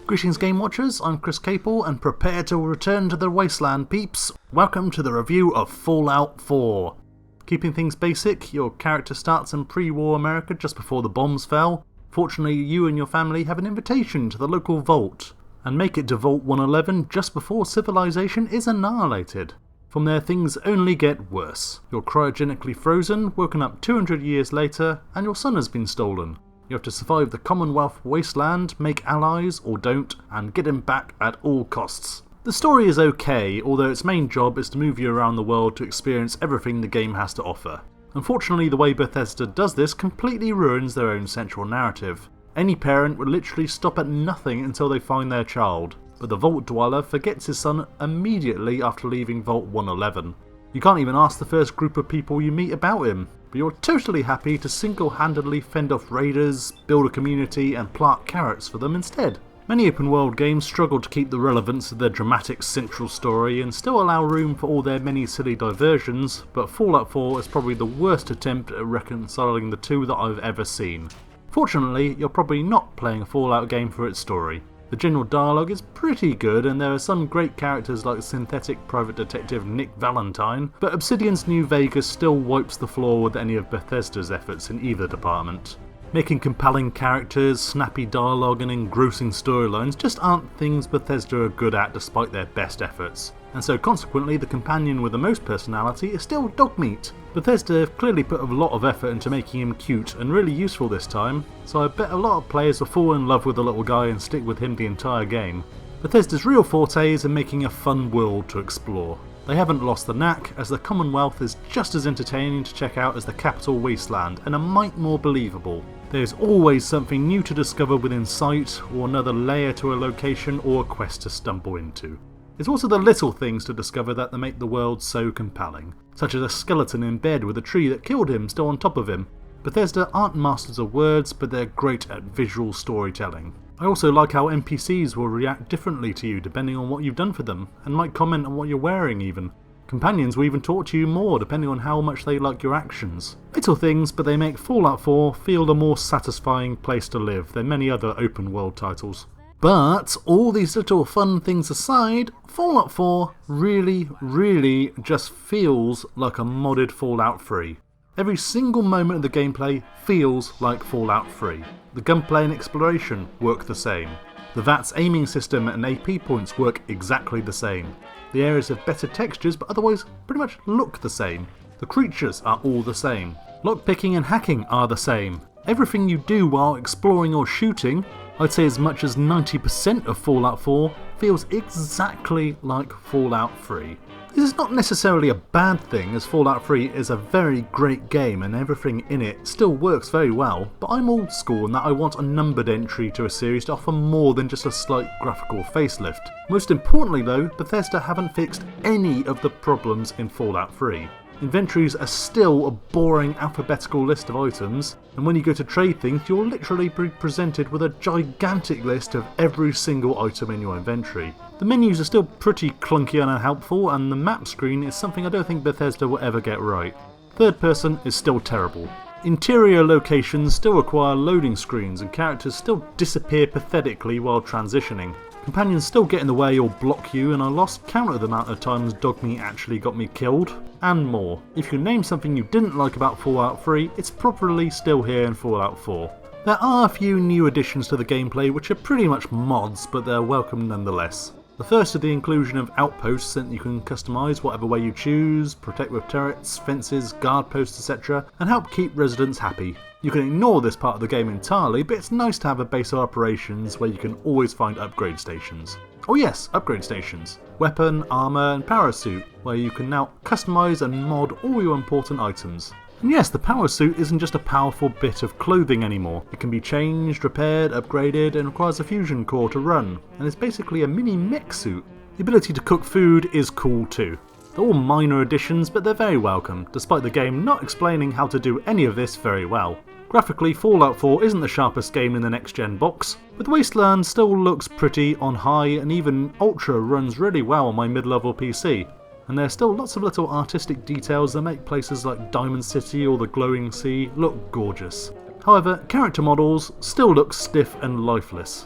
Greetings Game Watchers, I'm Chris Capel and prepare to return to the wasteland, peeps. Welcome to the review of Fallout 4. Keeping things basic, your character starts in pre-war America just before the bombs fell. Fortunately, you and your family have an invitation to the local vault, and make it to Vault 111 just before civilization is annihilated. From there things only get worse. You're cryogenically frozen, woken up 200 years later, and your son has been stolen. You have to survive the Commonwealth wasteland, make allies, or don't, and get him back at all costs. The story is okay, although its main job is to move you around the world to experience everything the game has to offer. Unfortunately, the way Bethesda does this completely ruins their own central narrative. Any parent would literally stop at nothing until they find their child, but the Vault Dweller forgets his son immediately after leaving Vault 111. You can't even ask the first group of people you meet about him, but you're totally happy to single-handedly fend off raiders, build a community and plant carrots for them instead. Many open world games struggle to keep the relevance of their dramatic central story and still allow room for all their many silly diversions, but Fallout 4 is probably the worst attempt at reconciling the two that I've ever seen. Fortunately, you're probably not playing a Fallout game for its story. The general dialogue is pretty good and there are some great characters like synthetic private detective Nick Valentine, but Obsidian's New Vegas still wipes the floor with any of Bethesda's efforts in either department. Making compelling characters, snappy dialogue and engrossing storylines just aren't things Bethesda are good at despite their best efforts, and so consequently the companion with the most personality is still Dogmeat. Bethesda have clearly put a lot of effort into making him cute and really useful this time, so I bet a lot of players will fall in love with the little guy and stick with him the entire game. Bethesda's real forte is in making a fun world to explore. They haven't lost the knack, as the Commonwealth is just as entertaining to check out as the Capital Wasteland and a mite more believable. There's always something new to discover within sight, or another layer to a location or a quest to stumble into. It's also the little things to discover that make the world so compelling, such as a skeleton in bed with a tree that killed him still on top of him. Bethesda aren't masters of words, but they're great at visual storytelling. I also like how NPCs will react differently to you depending on what you've done for them, and might comment on what you're wearing even. Companions will even talk to you more depending on how much they like your actions. Little things, but they make Fallout 4 feel a more satisfying place to live than many other open world titles. But all these little fun things aside, Fallout 4 really just feels like a modded Fallout 3. Every single moment of the gameplay feels like Fallout 3. The gunplay and exploration work the same. The VATS aiming system and AP points work exactly the same. The areas have better textures but otherwise pretty much look the same. The creatures are all the same. Lockpicking and hacking are the same. Everything you do while exploring or shooting, I'd say as much as 90% of Fallout 4 feels exactly like Fallout 3. This is not necessarily a bad thing, as Fallout 3 is a very great game and everything in it still works very well, but I'm old school in that I want a numbered entry to a series to offer more than just a slight graphical facelift. Most importantly though, Bethesda haven't fixed any of the problems in Fallout 3. Inventories are still a boring alphabetical list of items, and when you go to trade things you'll literally be presented with a gigantic list of every single item in your inventory. The menus are still pretty clunky and unhelpful, and the map screen is something I don't think Bethesda will ever get right. Third person is still terrible. Interior locations still require loading screens and characters still disappear pathetically while transitioning. Companions still get in the way or block you, and I lost count of the amount of times Dogmeat actually got me killed, and more. If you name something you didn't like about Fallout 3, it's probably still here in Fallout 4. There are a few new additions to the gameplay which are pretty much mods, but they're welcome nonetheless. The first is the inclusion of outposts that you can customise whatever way you choose, protect with turrets, fences, guard posts etc, and help keep residents happy. You can ignore this part of the game entirely, but it's nice to have a base of operations where you can always find upgrade stations. Oh yes, upgrade stations. Weapon, armour and power suit, where you can now customise and mod all your important items. And yes, the power suit isn't just a powerful bit of clothing anymore. It can be changed, repaired, upgraded, and requires a fusion core to run, and it's basically a mini mech suit. The ability to cook food is cool too. They're all minor additions, but they're very welcome, despite the game not explaining how to do any of this very well. Graphically, Fallout 4 isn't the sharpest game in the next-gen box, but the Wasteland still looks pretty on high, and even Ultra runs really well on my mid-level PC. And there's still lots of little artistic details that make places like Diamond City or the Glowing Sea look gorgeous. However, character models still look stiff and lifeless.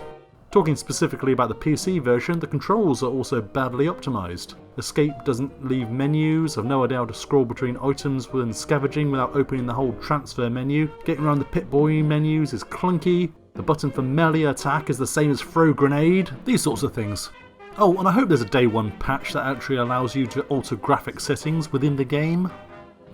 Talking specifically about the PC version, the controls are also badly optimised. Escape doesn't leave menus, I've no idea how to scroll between items within scavenging without opening the whole transfer menu. Getting around the Pip-Boy menus is clunky. The button for melee attack is the same as throw grenade, these sorts of things. Oh, and I hope there's a day one patch that actually allows you to alter graphic settings within the game.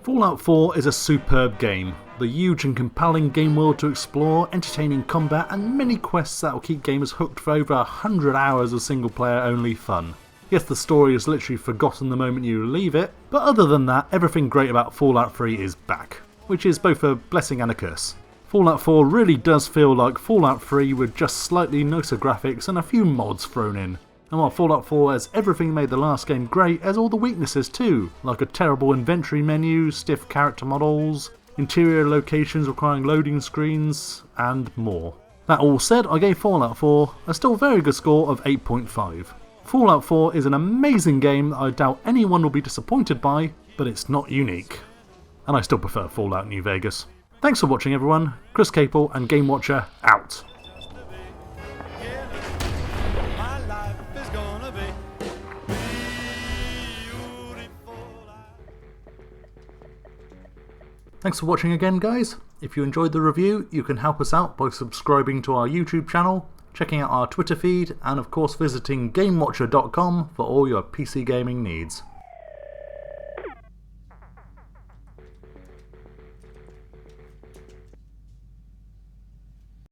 Fallout 4 is a superb game. The huge and compelling game world to explore, entertaining combat and many quests that will keep gamers hooked for over 100 hours of single player only fun. Yes, the story is literally forgotten the moment you leave it, but other than that, everything great about Fallout 3 is back, which is both a blessing and a curse. Fallout 4 really does feel like Fallout 3 with just slightly nicer graphics and a few mods thrown in. And while Fallout 4 has everything that made the last game great, it has all the weaknesses too, like a terrible inventory menu, stiff character models, interior locations requiring loading screens, and more. That all said, I gave Fallout 4 a still very good score of 8.5. Fallout 4 is an amazing game that I doubt anyone will be disappointed by, but it's not unique. And I still prefer Fallout New Vegas. Thanks for watching everyone, Chris Capel and GameWatcher out. Thanks for watching again, guys. If you enjoyed the review, you can help us out by subscribing to our YouTube channel, checking out our Twitter feed, and of course visiting GameWatcher.com for all your PC gaming needs.